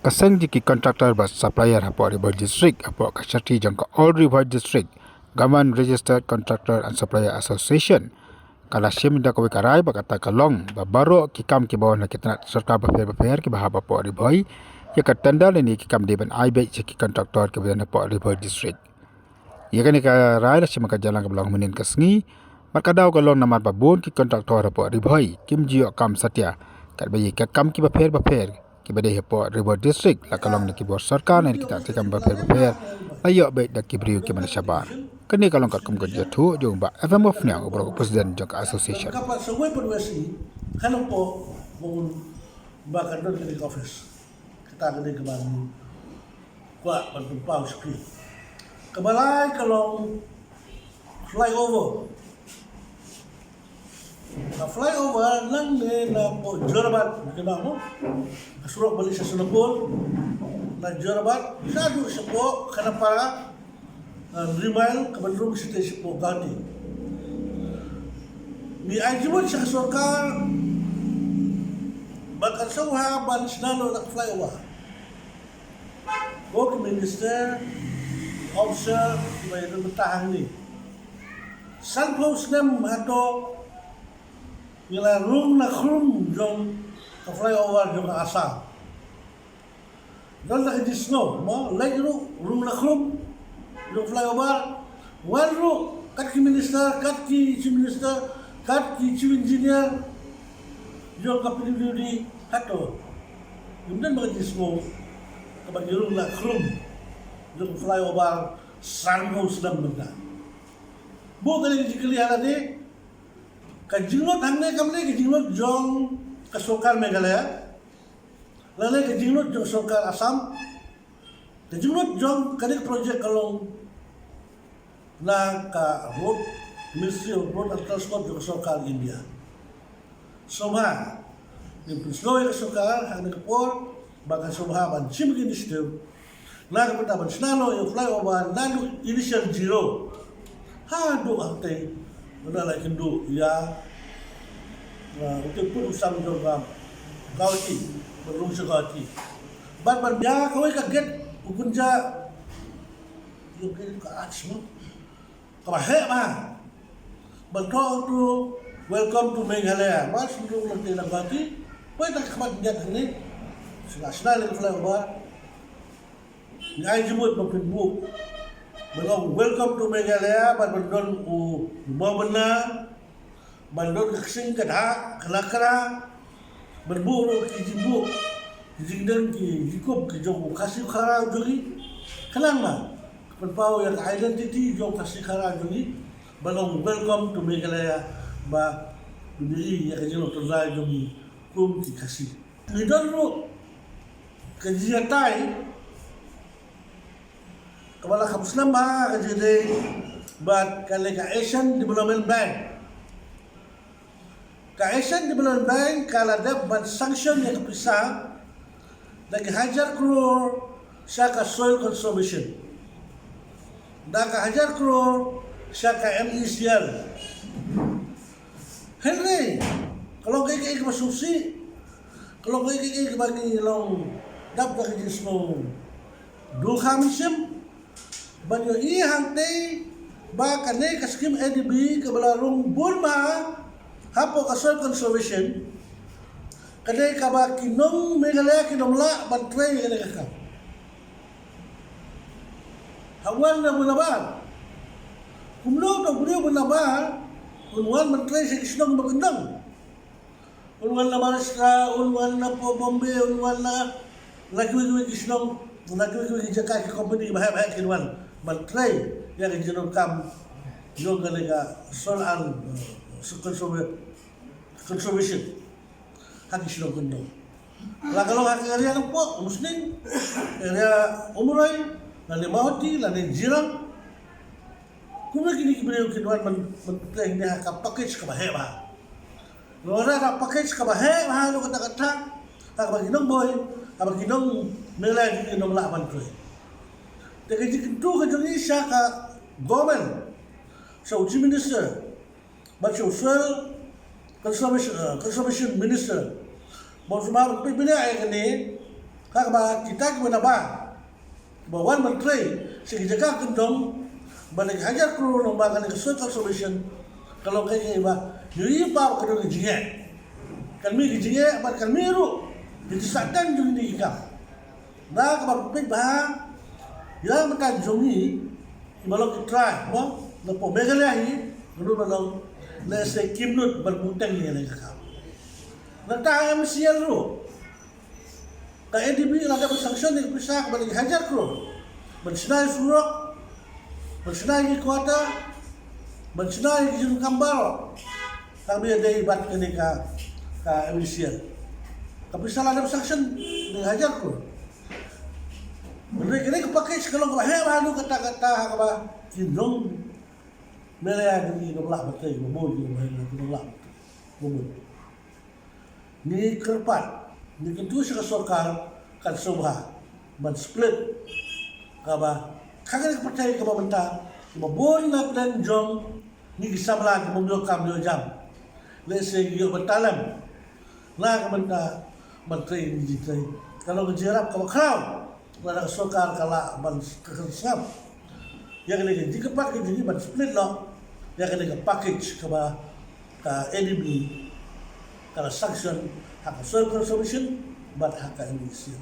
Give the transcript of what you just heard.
Kasang jiki contractor bus supplier hapo river district hapo kasati jangka all river district government registered contractor and supplier association kala sim da ko karai bakata kalong babaro kikam ki bawah na kitna sarkar bafer ki bahaba po river ya katanda ni kikam deban aibe jiki contractor ke bana po river district ya kan ka rai la sim ka jalan ke belang menin kasngi markadau kalong namar babon ki contractor hapo river kim jio kam satya kat bayi kam ki bafer ki bade hapo river district la kalong ni ki bor sarkar ni kita tikam bafer ayo baik dak ki brio ki mana sabar kini kalong kat kum kerja tu jong ba FM of nya ubro presiden jok association Kapag sa weapon wesi, kanong po mong baka doon kini office. Kita kini kembali kuat bertumpau sekali. Kebalai kalau flyover. Na flyover nang ni na po jurabat kita mo. Kasurok balik sa sunapol na jurabat sadu sa po kanapara remind kabandrong city sa po gati. Ni ajibot sa sarkar bakal sauha ban sinalo nak flyover. Go minister officer may bertahan ni. San post nem ato nila room na krum jong ka flyover jong asal. Dal na kadi snow mo lay room na krum jong flyover one room kat ki minister kat ki minister kat ki chief engineer yung kapiliw di hato yung dan mga dismo kapag yung lakrum yung flyover sangos ng benda bukan yung jikilihan di kajinglot hangne kamne kajinglot jong kasokar Meghalaya lalai kajinglot jong kasokar Assam kajinglot jong kanik project kalong na ka road Ministry of Road and Transport yung kasokar India. Sumha, yung Pinsloy kasokar, ang nagkapor, baka sumha man Chimik Initiative, nagkapunta man sinalo yung flyover, nalo initial zero. Hado ang tay, manalay kindu, iya, ito po usam yung kawati, marunong sa kawati. Ba't biya, kaway kaget, pupunja, yung ka-arts mo, kabahe ma, Balto to welcome to Meghalaya. Mas nung nagtinagati, pwede nakakamad niya ni national flyover. Ni ay jumot magpinbuk. Bagong welcome to Meghalaya, bandon bumabana, bandon kasing kada, kalakara, berburu kijimbu, kijingdan ki jikup kijong kasih kara juli. Kanang na, penpau yang identity jong kasih kara juli. Balong welcome to Meghalaya ba bili ya kajino to la jogi kum ki kasi ni dolu kajiya tai kabala kapslam ba kajide ba kalega Asian Development Bank ka Asian Development Bank kala dab ban sanction ya kapisa lagi hajar crore sa ka soil conservation daga hajar crore siya ka MECL. Henry, kalau kayak masusi, kalau kayak bagi long dapat kerja semua dua kamisim, banyo ihang teh, bahkan ne kaskim EDB kebelarung Burma, hapo kasol conservation, kadai kabaki nong Meghalaya kinomla bantwe yang nekakam. Hawan na bunaban. Kumlo to beliau benabar, unwan menteri sekisnong bergendang. Unwan na Maharashtra, unwan na po Bombay, unwan na lagi-lagi kisnong, lagi-lagi jakai ke company bahaya-bahaya kinwan. Menteri yang jenong kam, yung galega soal conservation, haki sinong gendong. Kalau haki area ng po, muslim, area umuray, lani mahoti, lani jirang, kung kini kibrew kinwan man niya ka package ka bahe ba. Lora ka package ka bahe ba lo kata-kata. Ka baginong boy, ka baginong nilay kinong laban ko. Teka jikin tu ka joni siya ka government. So chief minister, but so conservation minister. Mo sumabot pibili ay kani Kakba kita kepada ba Wan Menteri segi jaga kendong balik hajar kru lembaga ni social solution kalau kaya ba yuri pa ko do jinge kan mi jinge ba kan mi ru disatan jung ni ka na ka ba pe ba ya mata jongi ibalok try ba na po megalahi nuno na lang na sa kimnut berbutang ni ka na ta MCL ru ka EDB lada bersanction ni bisa balik hajar kru bersinai surok bersinai ni kuota bersinai di jurung kambal kami ada ibat ini ka MCL tapi salah ada bersanction ni hajar kru mereka ni kepakai sekalong bahaya baru kata-kata apa kindong melaya ni nolak betul memul ni nolak memul ni kerpat ni tentu sekasokar kan subha man split kaba kagak percaya ke benta mabon na plan jong ni gisabla ke mobil kam yo jam lese yo bentalam la ke benta menteri ni jitai kalau kejerap ke kraw wala sokar kala ban kesam ya kene ke dikepat ke jadi ban split lo ya kene ke package ke ba ka EDB kala sanction hak social solution bat hak Indonesia